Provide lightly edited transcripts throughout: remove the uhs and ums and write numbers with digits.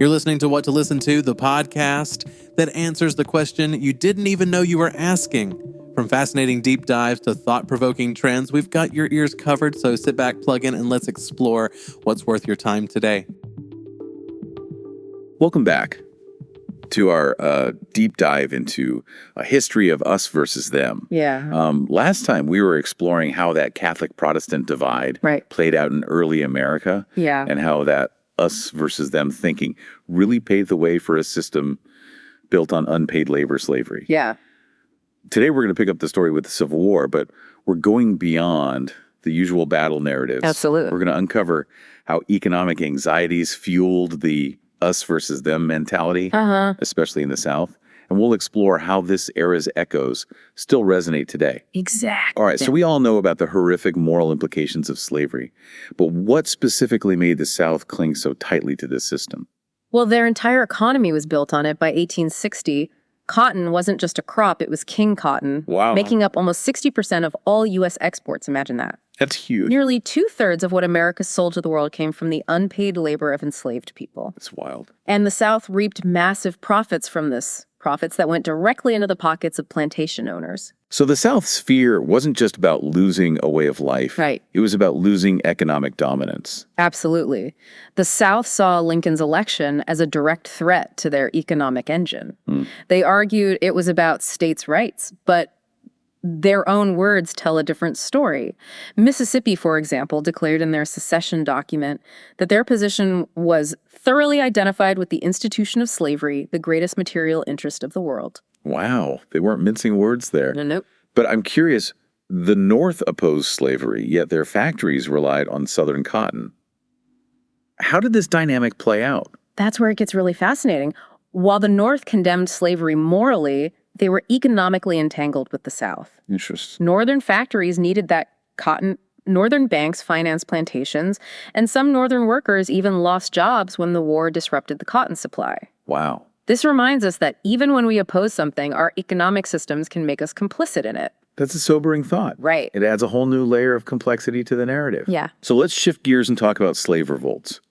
You're listening to What to Listen To, the podcast that answers the question you didn't even know you were asking. From fascinating deep dives to thought-provoking trends, we've got your ears covered, so sit back, plug in, and let's explore what's worth your time today. Welcome back to our deep dive into a history of us versus them. Yeah. Last time we were exploring how that Catholic-Protestant divide played out in early America. Yeah. And how that us versus them thinking really paved the way for a system built on unpaid labor slavery. Yeah. Today we're going to pick up the story with the Civil War, but we're going beyond the usual battle narratives. Absolutely. We're going to uncover how economic anxieties fueled the us versus them mentality, especially in the South. And we'll explore how this era's echoes still resonate today. Exactly. All right, so we all know about the horrific moral implications of slavery, but what specifically made the South cling so tightly to this system? Well, their entire economy was built on it. By 1860, cotton wasn't just a crop, it was king cotton, making up almost 60% of all U.S. exports. Imagine that. That's huge. Nearly 2/3 of what America sold to the world came from the unpaid labor of enslaved people. That's wild. And the South reaped massive profits from this, profits that went directly into the pockets of plantation owners. So the South's fear wasn't just about losing a way of life. Right. It was about losing economic dominance. Absolutely. The South saw Lincoln's election as a direct threat to their economic engine. They argued it was about states' rights, but their own words tell a different story. Mississippi, for example, declared in their secession document that their position was thoroughly identified with the institution of slavery, the greatest material interest of the world. Wow, they weren't mincing words there. Nope. But I'm curious, the North opposed slavery, yet their factories relied on Southern cotton. How did this dynamic play out? That's where it gets really fascinating. While the North condemned slavery morally, they were economically entangled with the South. Interesting. Northern factories needed that cotton. Northern banks financed plantations, and some Northern workers even lost jobs when the war disrupted the cotton supply. Wow. This reminds us that even when we oppose something, our economic systems can make us complicit in it. That's a sobering thought. Right. It adds a whole new layer of complexity to the narrative. Yeah. So let's shift gears and talk about slave revolts.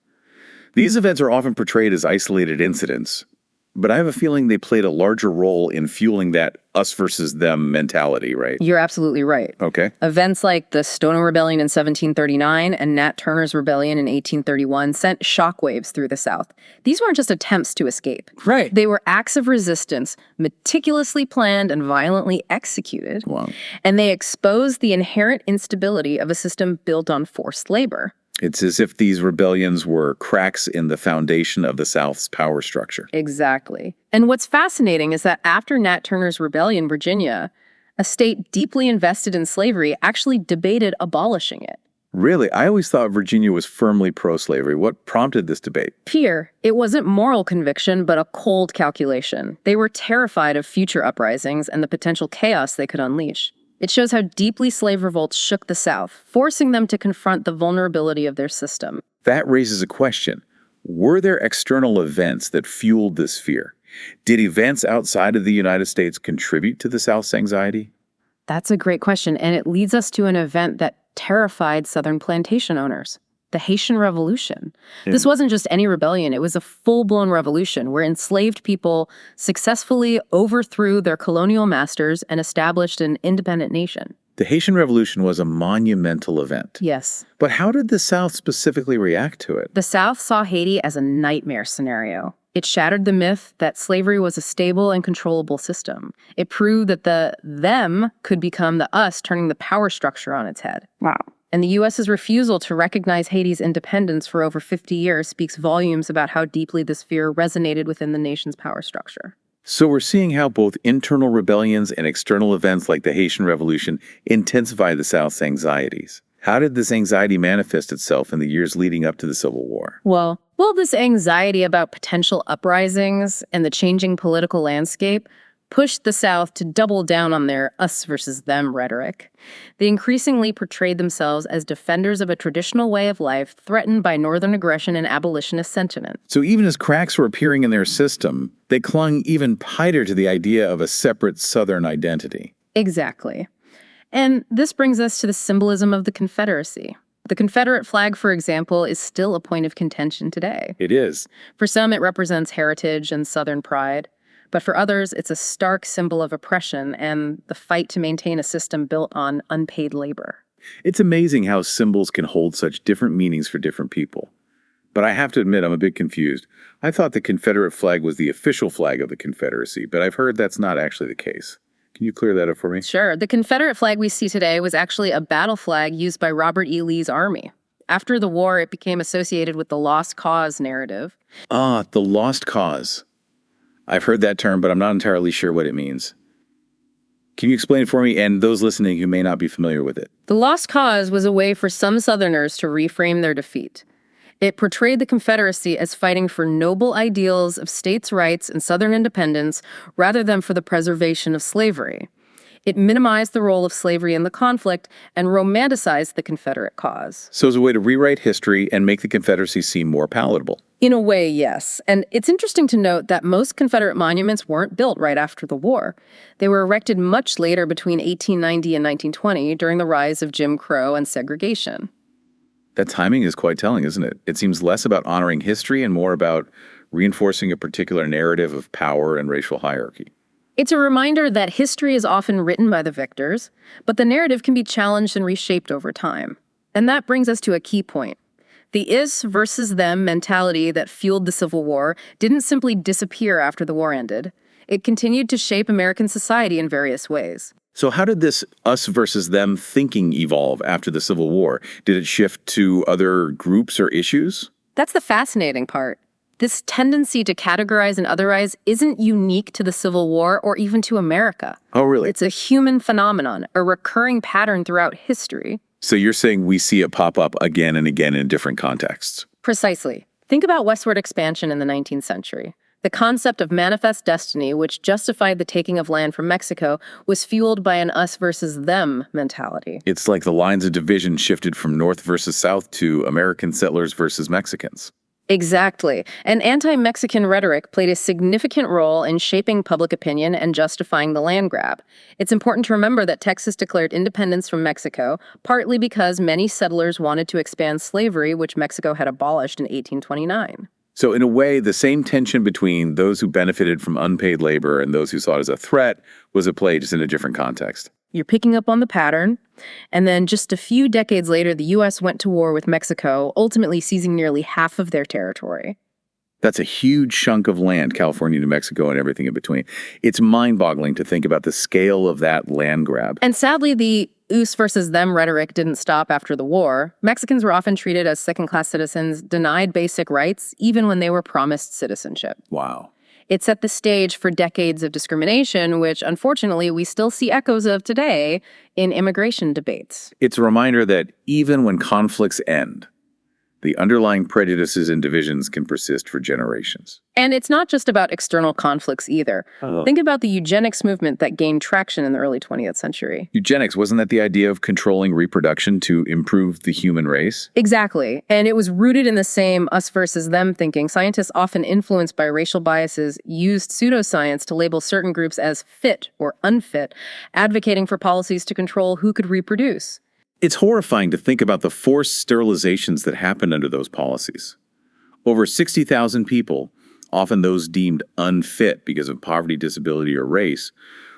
These events are often portrayed as isolated incidents, but I have a feeling they played a larger role in fueling that us versus them mentality, right? You're absolutely right. Okay. Events like the Stono Rebellion in 1739 and Nat Turner's Rebellion in 1831 sent shockwaves through the South. These weren't just attempts to escape. Right. They were acts of resistance, meticulously planned and violently executed. Wow. And they exposed the inherent instability of a system built on forced labor. It's as if these rebellions were cracks in the foundation of the South's power structure. Exactly. And what's fascinating is that after Nat Turner's Rebellion, Virginia, a state deeply invested in slavery actually debated abolishing it. Really? I always thought Virginia was firmly pro-slavery. What prompted this debate? Fear. It wasn't moral conviction, but a cold calculation. They were terrified of future uprisings and the potential chaos they could unleash. It shows how deeply slave revolts shook the South, forcing them to confront the vulnerability of their system. That raises a question. Were there external events that fueled this fear? Did events outside of the United States contribute to the South's anxiety? That's a great question, and it leads us to an event that terrified Southern plantation owners. The Haitian Revolution. This wasn't just any rebellion, it was a full-blown revolution where enslaved people successfully overthrew their colonial masters and established an independent nation. The Haitian Revolution was a monumental event. Yes. But how did the South specifically react to it? The South saw Haiti as a nightmare scenario. It shattered the myth that slavery was a stable and controllable system. It proved that the them could become the us, turning the power structure on its head. Wow. And the U.S.'s refusal to recognize Haiti's independence for over 50 years speaks volumes about how deeply this fear resonated within the nation's power structure. So we're seeing how both internal rebellions and external events like the Haitian Revolution intensify the South's anxieties. How did this anxiety manifest itself in the years leading up to the Civil War? Well, this anxiety about potential uprisings and the changing political landscape pushed the South to double down on their us versus them rhetoric. They increasingly portrayed themselves as defenders of a traditional way of life threatened by Northern aggression and abolitionist sentiment. So even as cracks were appearing in their system, they clung even tighter to the idea of a separate Southern identity. Exactly. And this brings us to the symbolism of the Confederacy. The Confederate flag, for example, is still a point of contention today. It is. For some, it represents heritage and Southern pride. But for others, it's a stark symbol of oppression and the fight to maintain a system built on unpaid labor. It's amazing how symbols can hold such different meanings for different people. But I have to admit, I'm a bit confused. I thought the Confederate flag was the official flag of the Confederacy, but I've heard that's not actually the case. Can you clear that up for me? Sure. The Confederate flag we see today was actually a battle flag used by Robert E. Lee's army. After the war, it became associated with the lost cause narrative. Ah, the lost cause. I've heard that term, but I'm not entirely sure what it means. Can you explain it for me and those listening who may not be familiar with it? The lost cause was a way for some Southerners to reframe their defeat. It portrayed the Confederacy as fighting for noble ideals of states' rights and Southern independence rather than for the preservation of slavery. It minimized the role of slavery in the conflict and romanticized the Confederate cause. So as a way to rewrite history and make the Confederacy seem more palatable. In a way, yes. And it's interesting to note that most Confederate monuments weren't built right after the war. They were erected much later between 1890 and 1920 during the rise of Jim Crow and segregation. That timing is quite telling, isn't it? It seems less about honoring history and more about reinforcing a particular narrative of power and racial hierarchy. It's a reminder that history is often written by the victors, but the narrative can be challenged and reshaped over time. And that brings us to a key point. The us versus them mentality that fueled the Civil War didn't simply disappear after the war ended. It continued to shape American society in various ways. So how did this us versus them thinking evolve after the Civil War? Did it shift to other groups or issues? That's the fascinating part. This tendency to categorize and otherize isn't unique to the Civil War or even to America. Oh, really? It's a human phenomenon, a recurring pattern throughout history. So you're saying we see it pop up again and again in different contexts? Precisely. Think about westward expansion in the 19th century. The concept of manifest destiny, which justified the taking of land from Mexico, was fueled by an us versus them mentality. It's like the lines of division shifted from North versus South to American settlers versus Mexicans. Exactly. And anti-Mexican rhetoric played a significant role in shaping public opinion and justifying the land grab. It's important to remember that Texas declared independence from Mexico, partly because many settlers wanted to expand slavery, which Mexico had abolished in 1829. So in a way, the same tension between those who benefited from unpaid labor and those who saw it as a threat was at play, just in a different context. You're picking up on the pattern. And then just a few decades later, the U.S. went to war with Mexico, ultimately seizing nearly half of their territory. That's a huge chunk of land, California, New Mexico, and everything in between. It's mind-boggling to think about the scale of that land grab. And sadly, the us versus them rhetoric didn't stop after the war. Mexicans were often treated as second-class citizens, denied basic rights, even when they were promised citizenship. Wow. It set the stage for decades of discrimination, which unfortunately we still see echoes of today in immigration debates. It's a reminder that even when conflicts end, the underlying prejudices and divisions can persist for generations. And it's not just about external conflicts either. Think about the eugenics movement that gained traction in the early 20th century. Eugenics, wasn't that the idea of controlling reproduction to improve the human race? Exactly. And it was rooted in the same us versus them thinking. Scientists, often influenced by racial biases, used pseudoscience to label certain groups as fit or unfit, advocating for policies to control who could reproduce. It's horrifying to think about the forced sterilizations that happened under those policies. Over 60,000 people, often those deemed unfit because of poverty, disability, or race,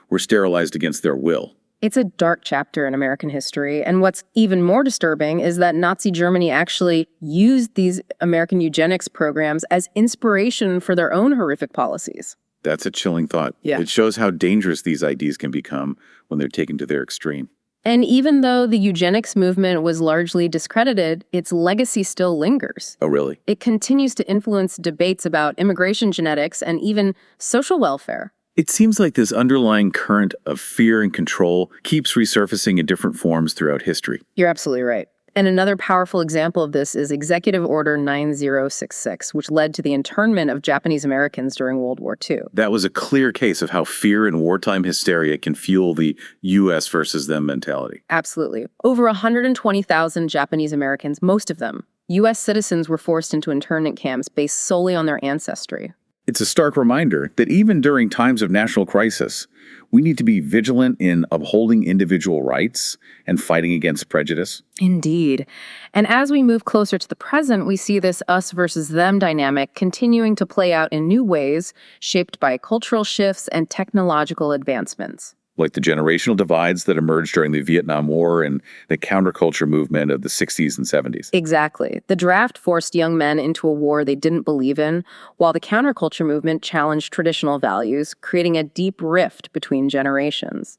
were sterilized against their will. It's a dark chapter in American history, and what's even more disturbing is that Nazi Germany actually used these American eugenics programs as inspiration for their own horrific policies. That's a chilling thought. Yeah. It shows how dangerous these ideas can become when they're taken to their extreme. And even though the eugenics movement was largely discredited, its legacy still lingers. Oh, really? It continues to influence debates about immigration genetics and even social welfare. It seems like this underlying current of fear and control keeps resurfacing in different forms throughout history. You're absolutely right. And another powerful example of this is Executive Order 9066, which led to the internment of Japanese Americans during World War II. That was a clear case of how fear and wartime hysteria can fuel the U.S. versus them mentality. Absolutely. Over 120,000 Japanese Americans, most of them U.S. citizens, were forced into internment camps based solely on their ancestry. It's a stark reminder that even during times of national crisis, we need to be vigilant in upholding individual rights and fighting against prejudice. Indeed. And as we move closer to the present, we see this us versus them dynamic continuing to play out in new ways, shaped by cultural shifts and technological advancements. Like the generational divides that emerged during the Vietnam War and the counterculture movement of the 60s and 70s. Exactly. The draft forced young men into a war they didn't believe in, while the counterculture movement challenged traditional values, creating a deep rift between generations.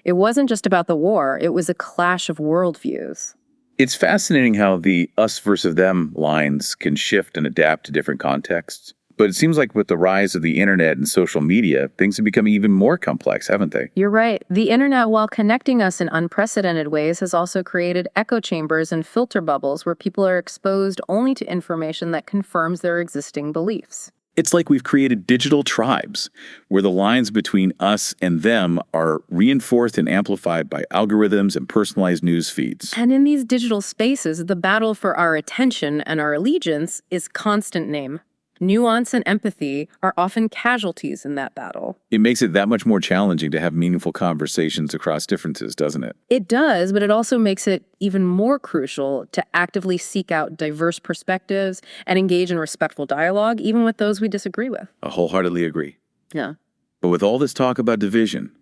It wasn't just about the war, it was a clash of worldviews. It's fascinating how the us versus them lines can shift and adapt to different contexts. But it seems like with the rise of the internet and social media, things have become even more complex, haven't they? You're right. The internet, while connecting us in unprecedented ways, has also created echo chambers and filter bubbles where people are exposed only to information that confirms their existing beliefs. It's like we've created digital tribes where the lines between us and them are reinforced and amplified by algorithms and personalized news feeds. And in these digital spaces, the battle for our attention and our allegiance is constant name. Nuance and empathy are often casualties in that battle. It makes it that much more challenging to have meaningful conversations across differences, doesn't it? It does, but it also makes it even more crucial to actively seek out diverse perspectives and engage in respectful dialogue, even with those we disagree with. I wholeheartedly agree. Yeah. But with all this talk about division,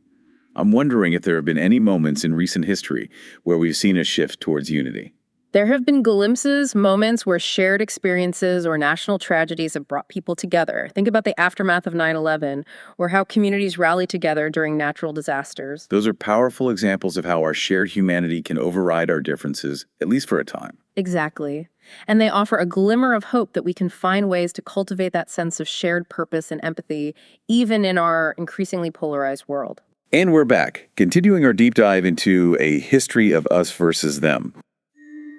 I'm wondering if there have been any moments in recent history where we've seen a shift towards unity. There have been glimpses, moments where shared experiences or national tragedies have brought people together. Think about the aftermath of 9/11, or how communities rally together during natural disasters. Those are powerful examples of how our shared humanity can override our differences, at least for a time. Exactly. And they offer a glimmer of hope that we can find ways to cultivate that sense of shared purpose and empathy, even in our increasingly polarized world. And we're back, continuing our deep dive into a history of us versus them.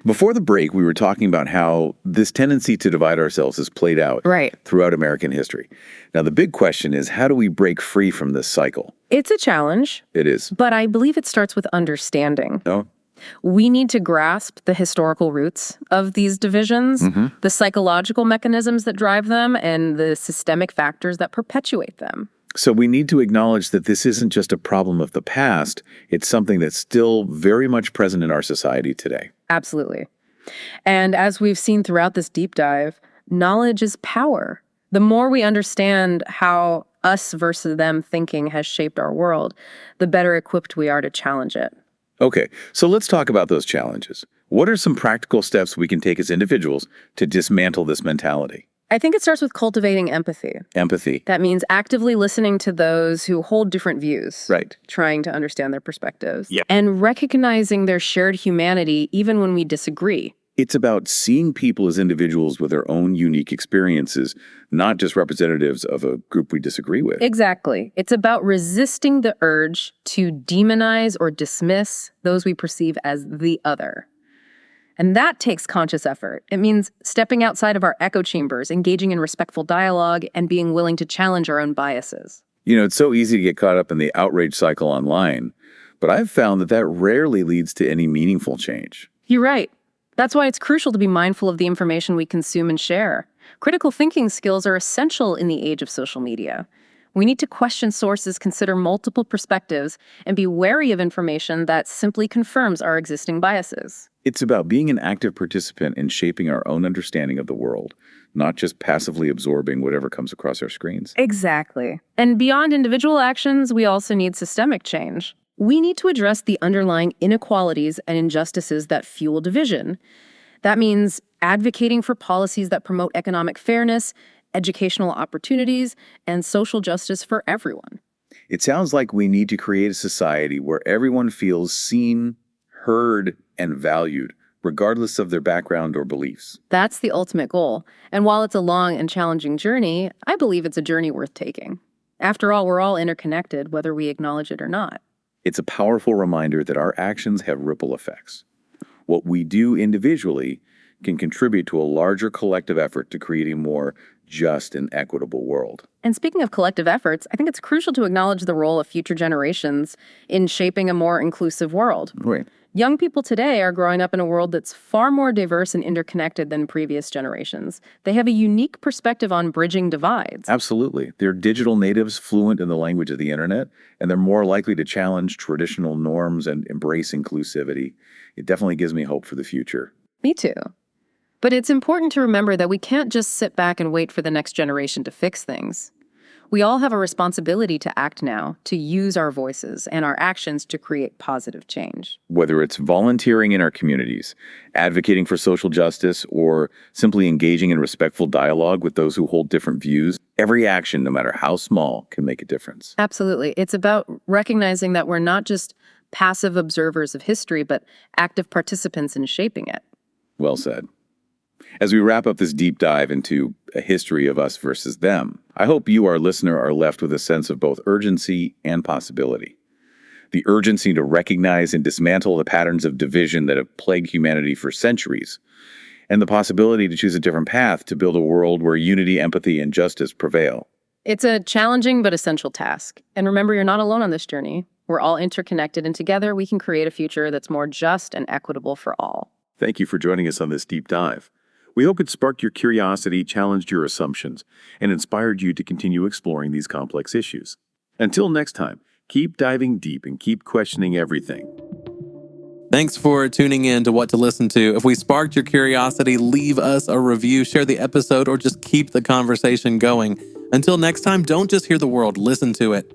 Before the break, we were talking about how this tendency to divide ourselves has played out throughout American history. Now, the big question is, how do we break free from this cycle? It's a challenge. It is. But I believe it starts with understanding. No? We need to grasp the historical roots of these divisions, the psychological mechanisms that drive them, and the systemic factors that perpetuate them. So we need to acknowledge that this isn't just a problem of the past, it's something that's still very much present in our society today. Absolutely. And as we've seen throughout this deep dive, knowledge is power. The more we understand how us versus them thinking has shaped our world, the better equipped we are to challenge it. Okay, so let's talk about those challenges. What are some practical steps we can take as individuals to dismantle this mentality? I think it starts with cultivating empathy. Empathy. That means actively listening to those who hold different views. Right. Trying to understand their perspectives. Yep. And recognizing their shared humanity even when we disagree. It's about seeing people as individuals with their own unique experiences, not just representatives of a group we disagree with. Exactly. It's about resisting the urge to demonize or dismiss those we perceive as the other. And that takes conscious effort. It means stepping outside of our echo chambers, engaging in respectful dialogue, and being willing to challenge our own biases. You know, it's so easy to get caught up in the outrage cycle online, but I've found that rarely leads to any meaningful change. You're right. That's why it's crucial to be mindful of the information we consume and share. Critical thinking skills are essential in the age of social media. We need to question sources, consider multiple perspectives, and be wary of information that simply confirms our existing biases. It's about being an active participant in shaping our own understanding of the world, not just passively absorbing whatever comes across our screens. Exactly. And beyond individual actions, we also need systemic change. We need to address the underlying inequalities and injustices that fuel division. That means advocating for policies that promote economic fairness, educational opportunities, and social justice for everyone. It sounds like we need to create a society where everyone feels seen, heard, and valued, regardless of their background or beliefs. That's the ultimate goal. And while it's a long and challenging journey, I believe it's a journey worth taking. After all, we're all interconnected, whether we acknowledge it or not. It's a powerful reminder that our actions have ripple effects. What we do individually can contribute to a larger collective effort to create a more just and equitable world. And speaking of collective efforts, I think it's crucial to acknowledge the role of future generations in shaping a more inclusive world. Right. Young people today are growing up in a world that's far more diverse and interconnected than previous generations. They have a unique perspective on bridging divides. Absolutely. They're digital natives fluent in the language of the internet, and they're more likely to challenge traditional norms and embrace inclusivity. It definitely gives me hope for the future. Me too. But it's important to remember that we can't just sit back and wait for the next generation to fix things. We all have a responsibility to act now, to use our voices and our actions to create positive change. Whether it's volunteering in our communities, advocating for social justice, or simply engaging in respectful dialogue with those who hold different views, every action, no matter how small, can make a difference. Absolutely. It's about recognizing that we're not just passive observers of history, but active participants in shaping it. Well said. As we wrap up this deep dive into a history of us versus them, I hope you, our listener, are left with a sense of both urgency and possibility. The urgency to recognize and dismantle the patterns of division that have plagued humanity for centuries, and the possibility to choose a different path to build a world where unity, empathy, and justice prevail. It's a challenging but essential task. And remember, you're not alone on this journey. We're all interconnected, and together we can create a future that's more just and equitable for all. Thank you for joining us on this deep dive. We hope it sparked your curiosity, challenged your assumptions, and inspired you to continue exploring these complex issues. Until next time, keep diving deep and keep questioning everything. Thanks for tuning in to What to Listen To. If we sparked your curiosity, leave us a review, share the episode, or just keep the conversation going. Until next time, don't just hear the world, listen to it.